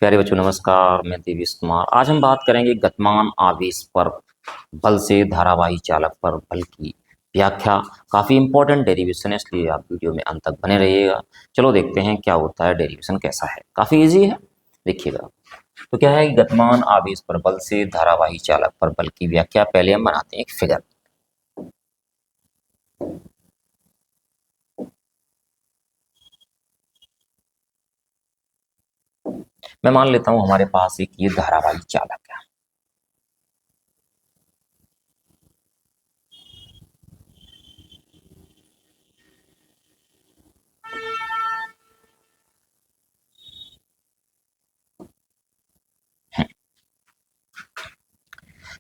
प्यारे बच्चों नमस्कार। मैं देवेश कुमार। आज हम बात करेंगे गतिमान आवेश पर बल से धारावाही चालक पर बल की व्याख्या। काफ़ी इंपॉर्टेंट डेरिवेशन है, इसलिए आप वीडियो में अंत तक बने रहिएगा। चलो देखते हैं क्या होता है, डेरिवेशन कैसा है। काफ़ी इजी है, देखिएगा। तो क्या है कि गतिमान आवेश पर बल से धारावाही चालक पर बल की व्याख्या। पहले हम बनाते हैं एक फिगर। मैं मान लेता हूं हमारे पास एक ये धारावाही चालक है।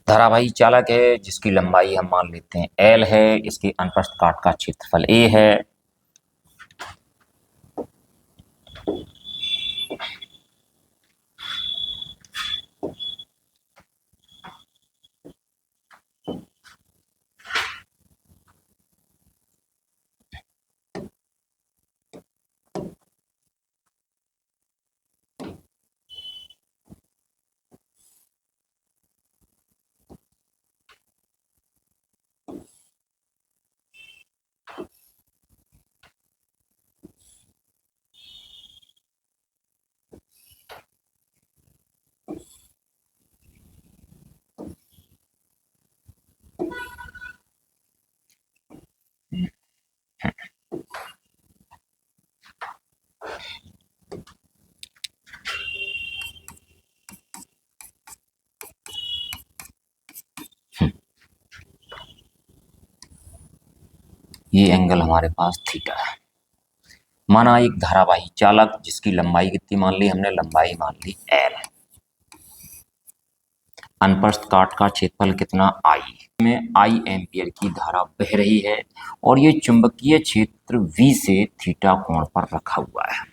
धारावाही चालक है जिसकी लंबाई हम मान लेते हैं L है। इसके अनुप्रस्थ काट का क्षेत्रफल A है। ये एंगल हमारे पास थीटा है। माना एक धारावाही चालक जिसकी लंबाई कितनी मान ली हमने, लंबाई मान ली L। अनुप्रस्थ काट का क्षेत्रफल कितना I में I एम्पियर की धारा बह रही है और ये चुंबकीय क्षेत्र V से थीटा कोण पर रखा हुआ है।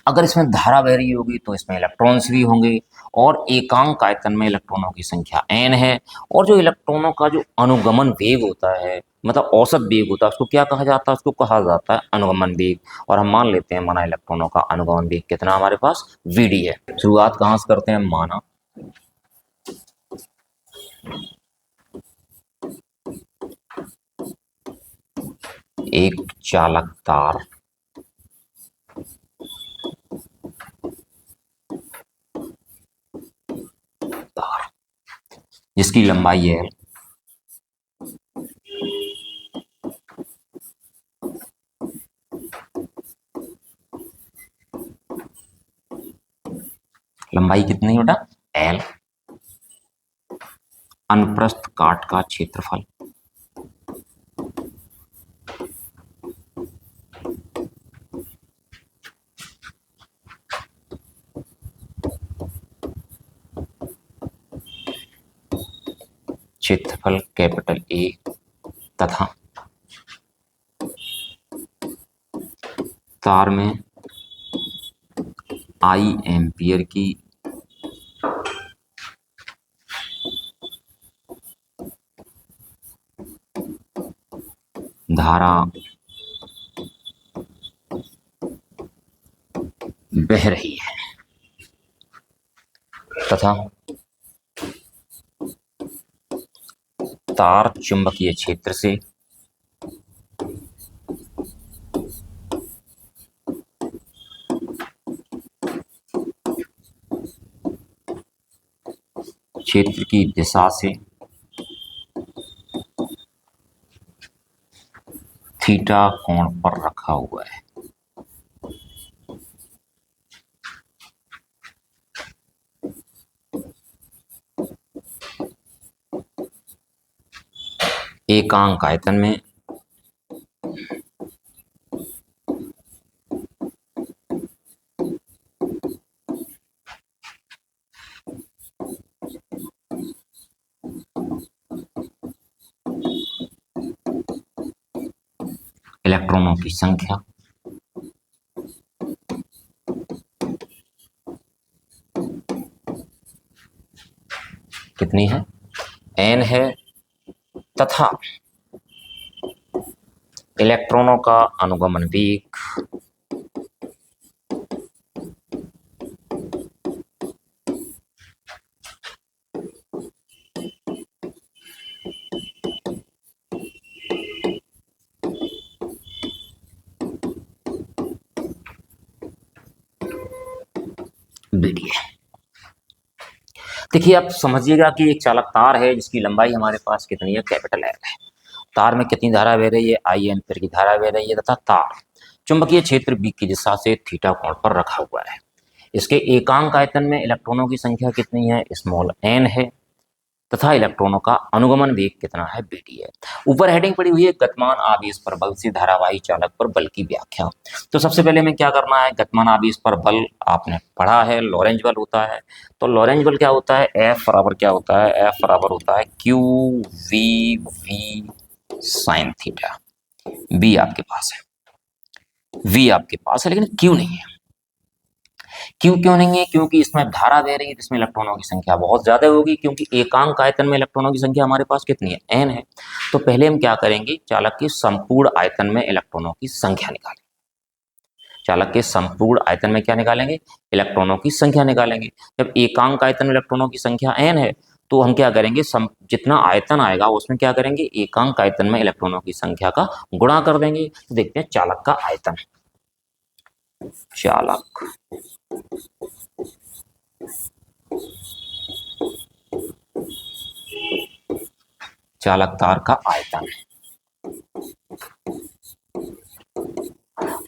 अगर इसमें धारा बह रही होगी तो इसमें इलेक्ट्रॉन्स भी होंगे और एकांक आयतन में इलेक्ट्रॉनों की संख्या n है। और जो इलेक्ट्रॉनों का जो अनुगमन वेग होता है, मतलब औसत वेग होता है, उसको क्या कहा जाता है? उसको कहा जाता है अनुगमन वेग। और हम मान लेते हैं माना इलेक्ट्रॉनों का अनुगमन वेग कितना हमारे पास vd है। शुरुआत कहाँ से करते हैं? माना एक चालक तार जिसकी लंबाई है लंबाई कितनी बेटा? L। अनुप्रस्थ काट का क्षेत्रफल क्षेत्रफल कैपिटल A तथा तार में I एम्पियर की धारा बह रही है तथा तार चुंबकीय क्षेत्र से क्षेत्र की दिशा से थीटा कोण पर रखा हुआ है। एकांक आयतन में इलेक्ट्रॉनों की संख्या कितनी है? n है तथा इलेक्ट्रॉनों का अनुगमन वेग बीडीए। देखिए आप समझिएगा कि एक चालक तार है जिसकी लंबाई हमारे पास कितनी है, कैपिटल एल है। तार में कितनी धारा बह रही है, आई एम्पीयर की धारा बह रही है, तथा तार चुंबकीय क्षेत्र बी की दिशा से थीटा कोण पर रखा हुआ है। इसके एकांक आयतन में इलेक्ट्रॉनों की संख्या कितनी है, स्मॉल एन है, तथा इलेक्ट्रॉनों का अनुगमन वेग कितना है, बीडी है। ऊपर हेडिंग पड़ी हुई है गतिमान आवेश पर बल से धारावाही चालक पर बल की व्याख्या। तो सबसे पहले हमें क्या करना है, गतिमान आवेश पर बल आपने पढ़ा है, लॉरेंज बल होता है। तो लॉरेंज बल क्या होता है, एफ बराबर क्या होता है, एफ बराबर होता है q v v sine theta. B आपके पास है, वी आपके पास है, लेकिन क्यू नहीं है। क्यों क्यों नहीं है, क्योंकि इसमें धारा दे रही है, इसमें इलेक्ट्रॉनों की संख्या बहुत ज्यादा होगी, क्योंकि एकांक आयतन में इलेक्ट्रॉनों की संख्या हमारे पास कितनी है, एन है। तो पहले हम क्या करेंगे, चालक के संपूर्ण आयतन में इलेक्ट्रॉनों की संख्या निकालेंगे। चालक के संपूर्ण आयतन में क्या निकालेंगे, इलेक्ट्रॉनों की संख्या निकालेंगे। जब एकांक आयतन में इलेक्ट्रॉनों की संख्या एन है, तो हम क्या करेंगे, जितना आयतन आएगा उसमें क्या करेंगे, एकांक आयतन में इलेक्ट्रॉनों की संख्या का गुणा कर देंगे। तो देखते हैं चालक का आयतन। चालक चालक तार का आयतन।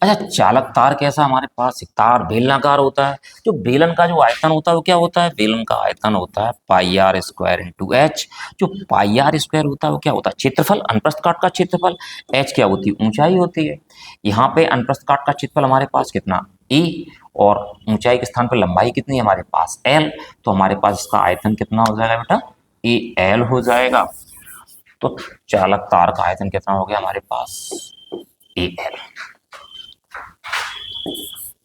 अच्छा, चालक तार कैसा, हमारे पास तार बेलनाकार होता है। जो बेलन का जो आयतन होता है वो क्या होता है, बेलन का आयतन होता है पाई आर स्क्वायर इंटू एच। जो पाई आर स्क्वायर होता है वो क्या होता है, क्षेत्रफल, अनुप्रस्थ काट का क्षेत्रफल। एच क्या होती है, ऊंचाई होती है। यहाँ पे अनुप्रस्थ काट का क्षेत्रफल हमारे पास कितना, ई, और ऊंचाई के स्थान पर लंबाई कितनी है हमारे पास, एल। तो हमारे पास इसका आयतन कितना हो जाएगा बेटा, ए एल हो जाएगा। तो चालक तार का आयतन कितना हो गया हमारे पास, ए एल।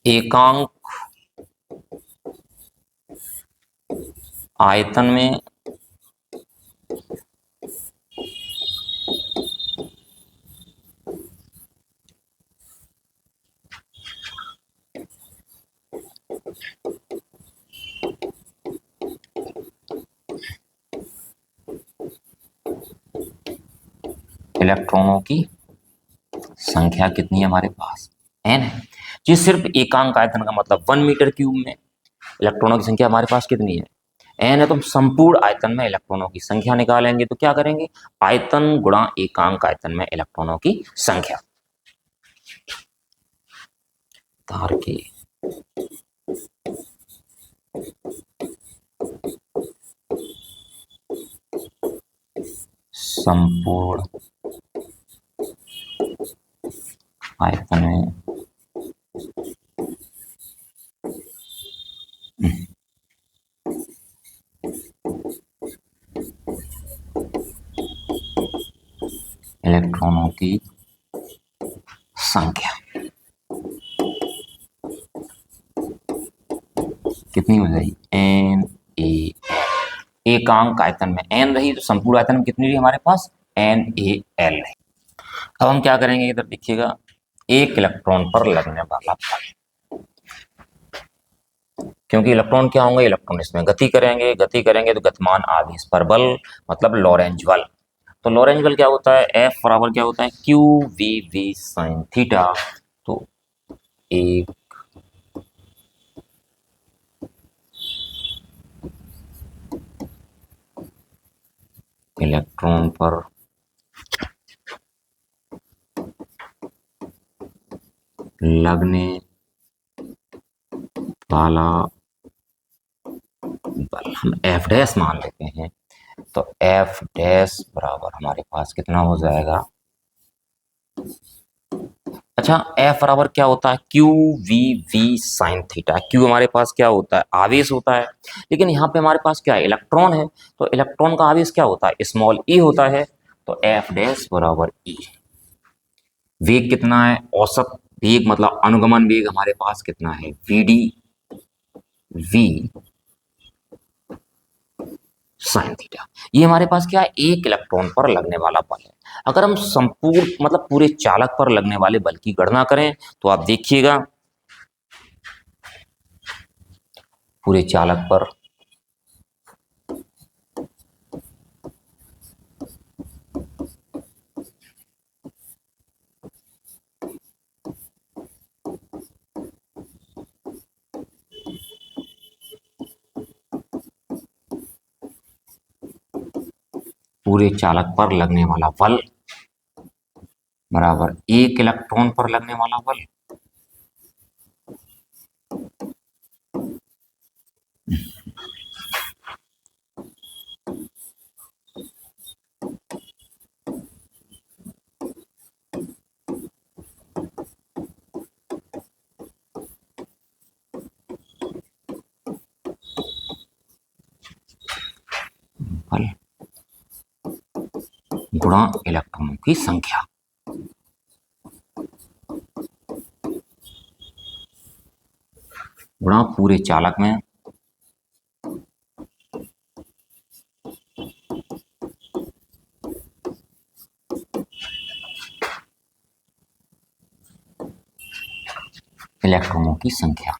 एकांक आयतन में इलेक्ट्रॉनों की संख्या कितनी है हमारे पास, एन है। जी सिर्फ एकांक आयतन का मतलब 1 मीटर क्यूब में इलेक्ट्रॉनों की संख्या हमारे पास कितनी है, एन है। तो हम संपूर्ण आयतन में इलेक्ट्रॉनों की संख्या निकालेंगे। तो क्या करेंगे, आयतन गुणा एकांक आयतन में इलेक्ट्रॉनों की संख्या। तार के संपूर्ण आयतन में इलेक्ट्रॉनों की संख्या कितनी हो जाएगी, एन ए। एकांक आयतन में एन रही तो संपूर्ण आयतन में कितनी रही हमारे पास, एन ए एल रही। अब हम क्या करेंगे, इधर देखिएगा, एक इलेक्ट्रॉन पर लगने वाला बल। क्योंकि इलेक्ट्रॉन क्या होंगे, इलेक्ट्रॉन इसमें गति करेंगे, गति करेंगे तो गतिमान आवेश पर बल मतलब लॉरेंज बल। तो लॉरेंज बल क्या होता है, एफ बराबर क्या होता है, q v v sine theta. तो एक इलेक्ट्रॉन पर लगने वाला बल हम एफ डैश मान लेते हैं। तो एफ डैश बराबर हमारे पास कितना हो जाएगा, अच्छा एफ बराबर क्या होता है, q v v sine theta. Q हमारे पास क्या होता है, आवेश होता है, लेकिन यहाँ पे हमारे पास क्या है, इलेक्ट्रॉन है। तो इलेक्ट्रॉन का आवेश क्या होता है, स्मॉल ई होता है। तो एफ डैश बराबर ई। वेग कितना है, औसत वेग मतलब अनुगमन वेग हमारे पास कितना है, v d v sine theta. ये हमारे पास क्या है, एक इलेक्ट्रॉन पर लगने वाला बल है। अगर हम संपूर्ण मतलब पूरे चालक पर लगने वाले बल की गणना करें तो आप देखिएगा, पूरे चालक पर पूरे चालक पर लगने वाला बल बराबर एक इलेक्ट्रॉन पर लगने वाला बल बल गुणा इलेक्ट्रॉनों की संख्या। गुणा पूरे चालक में इलेक्ट्रॉनों की संख्या।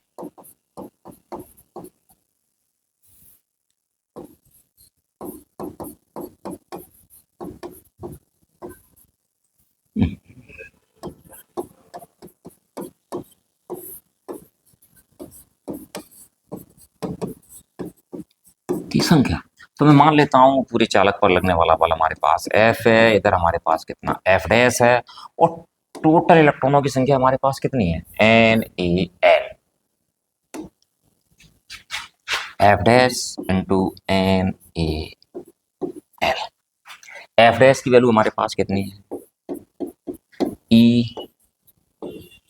की संख्या। तो मैं मान लेता हूं पूरे चालक पर लगने वाला बल हमारे पास F है, इधर हमारे पास कितना F डैश है, और टोटल इलेक्ट्रॉनों की संख्या हमारे पास कितनी है NaL। F dash into NaL। F dash की वैल्यू हमारे पास कितनी है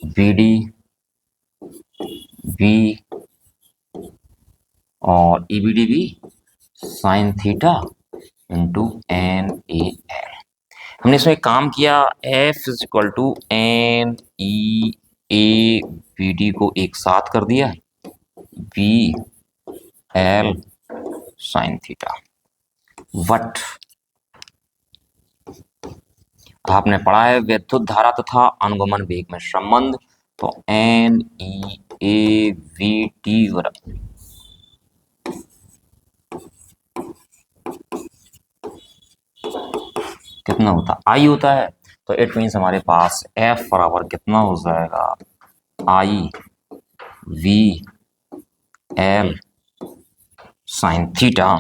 EBD V और EBD भी साइन थीटा इंटू NaL। हमने इसमें एक काम किया, F is equal to NeABD को एक साथ कर दिया VL साइन थीटा। वट आपने पढ़ा है विद्युत धारा तथा अनुगमन वेग में संबंध, तो NeAVT बराबर कितना होता है I होता है। तो इट मीन्स हमारे पास F बराबर कितना हो जाएगा IVL साइन थीटा।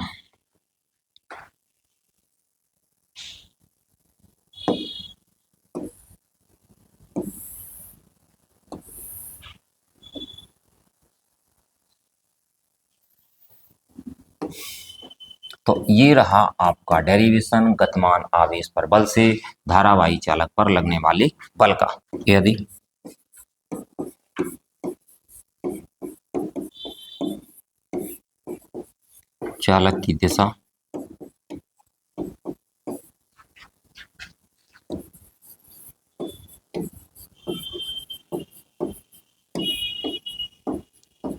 तो ये रहा आपका डेरिवेशन गतिमान आवेश पर बल से धारावाही चालक पर लगने वाले बल का। यदि चालक की दिशा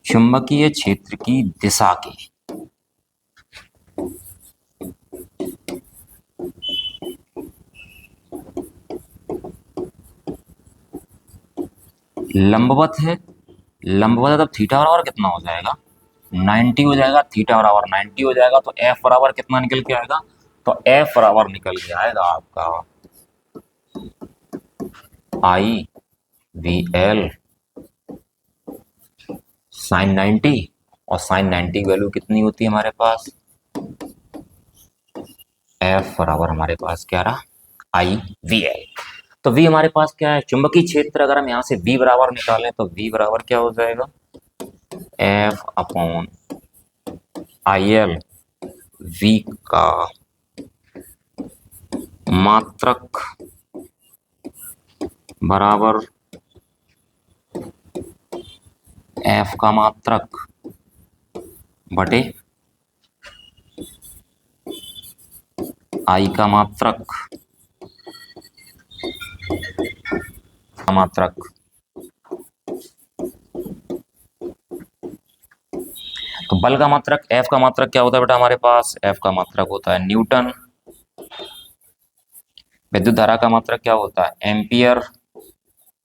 चुंबकीय क्षेत्र की दिशा के लंबवत है, लंबवत तब थीटा बराबर कितना हो जाएगा 90 हो जाएगा, थीटा बराबर 90 हो जाएगा, तो F बराबर कितना निकल के आएगा, तो F बराबर निकल के आएगा आपका IVL साइन 90, और साइन 90 की वैल्यू कितनी होती है हमारे पास, F बराबर हमारे पास क्या रहा IVL। तो V हमारे पास क्या है चुंबकीय क्षेत्र, अगर हम यहाँ से V बराबर निकालें तो V बराबर क्या हो जाएगा F अपॉन IL, V का मात्रक बराबर F का मात्रक बटे I का मात्रक तो बल का मात्रक F का मात्रक क्या होता है बेटा हमारे पास, F का मात्रक होता है न्यूटन। विद्युत धारा का मात्रक क्या होता है एम्पियर,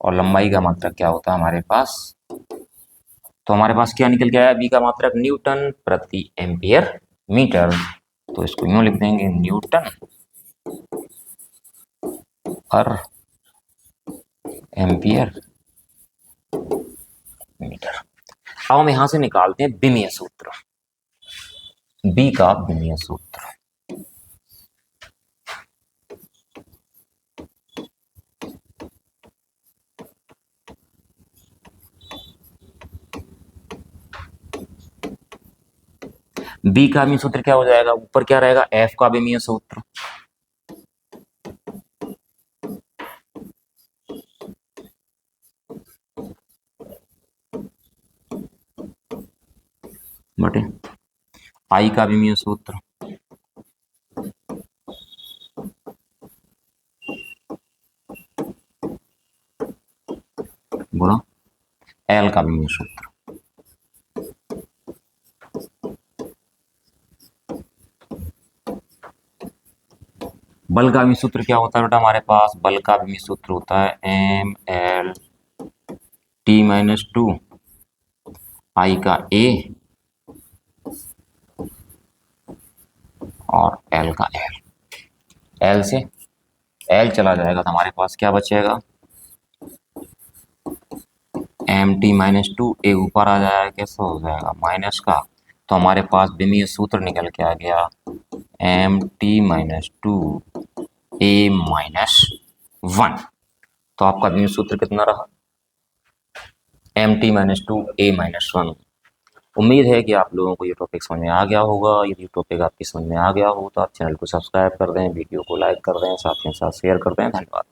और लंबाई का मात्रक क्या होता है हमारे पास, तो हमारे पास क्या निकल के आया बी का मात्रक न्यूटन प्रति एम्पियर मीटर। तो इसको यूं लिख देंगे न्यूटन पर एम्पियर मीटर। अब हम यहां से निकालते हैं विमीय सूत्र, बी का विमीय सूत्र। बी का अमीय सूत्र क्या हो जाएगा, ऊपर क्या रहेगा, एफ का विमीय सूत्र, बटे आई का विमीय सूत्र, गुणा एल का विमीय सूत्र। बल का विमीय सूत्र क्या होता है बेटा हमारे पास, बल का विमीय सूत्र होता है M L T minus two I का ए और एल का एल, एल से एल चला जाएगा तो हमारे पास क्या बचेगा, एम टी माइनस टू, ए ऊपर आ जाएगा, कैसा हो जाएगा माइनस का, तो हमारे पास विमीय सूत्र निकल के आ गया M T minus to A minus one. तो आपका विमीय सूत्र कितना रहा, M T minus to A minus one. उम्मीद है कि आप लोगों को ये टॉपिक समझ में आ गया होगा। यदि टॉपिक आपकी समझ में आ गया हो तो आप चैनल को सब्सक्राइब कर दें, वीडियो को लाइक कर दें, साथ ही साथ शेयर कर दें। धन्यवाद।